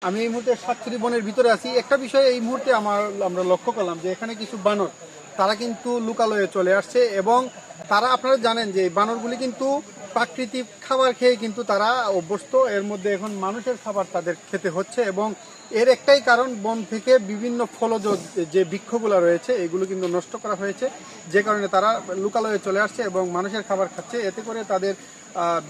আমি এই মুহূর্তে সাতছড়ি বনের ভিতরে আছি। একটা বিষয় এই মুহূর্তে আমরা লক্ষ্য করলাম যে এখানে কিছু বানর তারা কিন্তু লুকালয়ে চলে আসছে, এবং তারা আপনারা জানেন যে বানরগুলি কিন্তু প্রাকৃতিক খাবার খেয়ে কিন্তু তারা অভ্যস্ত। এর মধ্যে এখন মানুষের খাবার তাদের খেতে হচ্ছে, এবং এর একটাই কারণ বন থেকে বিভিন্ন ফলজ যে বৃক্ষগুলো রয়েছে এগুলো কিন্তু নষ্ট করা হয়েছে, যে কারণে তারা লুকালয়ে চলে আসছে এবং মানুষের খাবার খাচ্ছে। এতে করে তাদের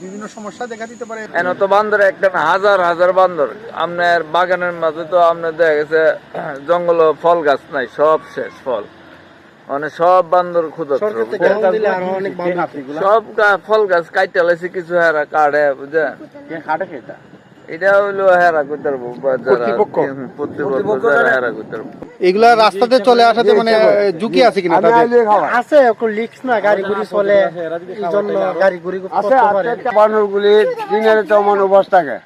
বিভিন্ন সমস্যা দেখা দিতে পারে। এন তো বান্দর একটা হাজার হাজার বান্দর। আপনার বাগানের মাঝে তো আপনার দেখা গেছে জঙ্গল ফল গাছ নাই, সব শেষ ফল, মানে সব বান্দর ক্ষুদ্র সব ফল গাছ কাইতে লাইছে কিছু হেরা কাটে, বুঝছেন? এটা হইলো হেরা করতে পারবো, কর্তৃপক্ষ হেরা করতে পারবো। এগুলা রাস্তাতে চলে আসাতে মানে ঝুঁকি আছে কিনা? আছে, লিক্স না, গাড়ি গুড়ি চলে, এই জন্য গাড়ি গুড়ি বানরগুলি দিনের তেমন অবস্থাকে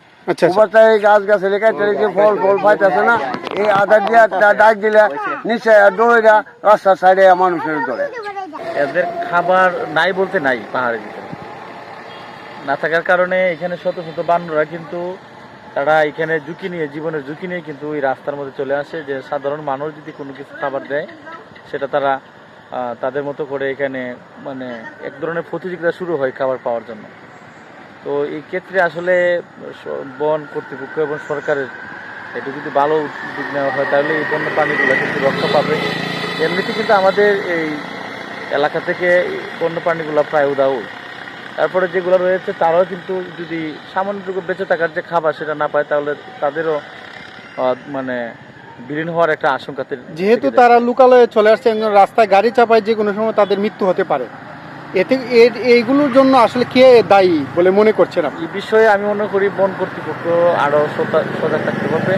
অবস্থায় গাছ গাছে লেখাইতে ফল ফল পাইতেছে না, এই আধা দিয়ে ডাক দিলে নিচে দৌড়া রাস্তার সাইডে মানুষের ধরে। এদের খাবার নাই বলতে নাই, পাহাড়ের ভিতরে না থাকার কারণে এখানে শত শত বানররা কিন্তু তারা এখানে ঝুঁকি নিয়ে, জীবনের ঝুঁকি নিয়ে কিন্তু এই রাস্তার মধ্যে চলে আসে, যে সাধারণ মানুষ যদি কোনো কিছু খাবার দেয় সেটা তারা তাদের মতো করে এখানে মানে এক ধরনের প্রতিযোগিতা শুরু হয় খাবার পাওয়ার জন্য। তো এই ক্ষেত্রে আসলে বন কর্তৃপক্ষ এবং সরকারের এটা যদি ভালো উদ্যোগ নেওয়া হয় তাহলে এই বন্য প্রাণীগুলো কিন্তু রক্ষা পাবে। এমনিতে কিন্তু আমাদের এই এলাকা থেকে বন্য প্রাণীগুলো প্রায় উধাও। তারপরে যেগুলো রয়েছে তারাও কিন্তু যদি সামান্যটুকু বেঁচে থাকার যে খাবার সেটা না পায় তাহলে তাদেরও মানে বিলীন হওয়ার একটা আশঙ্কা। যেহেতু তারা লুকালয়ে চলে আসছে, রাস্তায় গাড়ি চাপায় যে কোনো সময় তাদের মৃত্যু হতে পারে। এতে এইগুলোর জন্য আসলে কে দায়ী বলে মনে করছেন আপনি? এই বিষয়ে আমি মনে করি বন কর্তৃপক্ষ আরও সজাগ থাকতে হবে,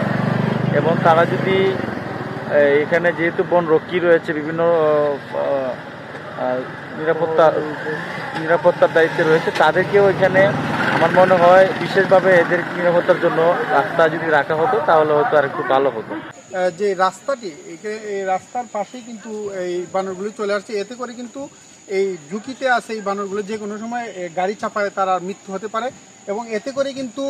এবং তারা যদি এখানে যেহেতু বন রক্ষী রয়েছে, বিভিন্ন নিরাপত্তার দায়িত্বে রয়েছে, তাদেরকেও এখানে আমার মনে হয় বিশেষভাবে এদের নিরাপত্তার জন্য রাস্তা যদি রাখা হতো তাহলে হয়তো আর একটু ভালো হতো। যে রাস্তাটি, এই রাস্তার পাশেই কিন্তু এই বানরগুলি চলে আসছে। এতে করে কিন্তু এই ঝুঁকিতে আছে এই বানরগুলো, যে কোনো সময় গাড়ি চাপায় তারা মৃত্যু হতে পারে। এবং এতে করে কিন্তু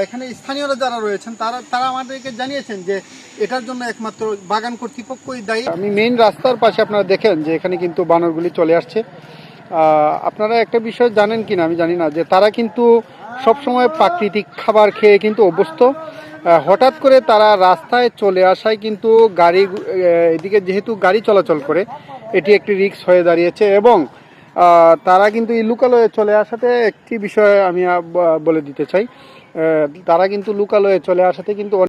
এখানে স্থানীয়রা যারা রয়েছেন তারা আমাদেরকে জানিয়েছেন যে এটার জন্য একমাত্র বাগান কর্তৃপক্ষই দায়ী। আমি মেইন রাস্তার পাশে আপনারা দেখেন যে এখানে কিন্তু বানরগুলি চলে আসছে। আপনারা একটা বিষয় জানেন কিনা আমি জানি না, যে তারা কিন্তু সবসময় প্রাকৃতিক খাবার খেয়ে কিন্তু অভ্যস্ত। হঠাৎ করে তারা রাস্তায় চলে আসায় কিন্তু এদিকে যেহেতু গাড়ি চলাচল করে এটি একটি রিস্ক হয়ে দাঁড়িয়েছে, এবং তারা কিন্তু এই লুকালয়ে চলে আসাতে একটি বিষয় আমি বলে দিতে চাই, তারা কিন্তু লুকালয়ে চলে আসাতে কিন্তু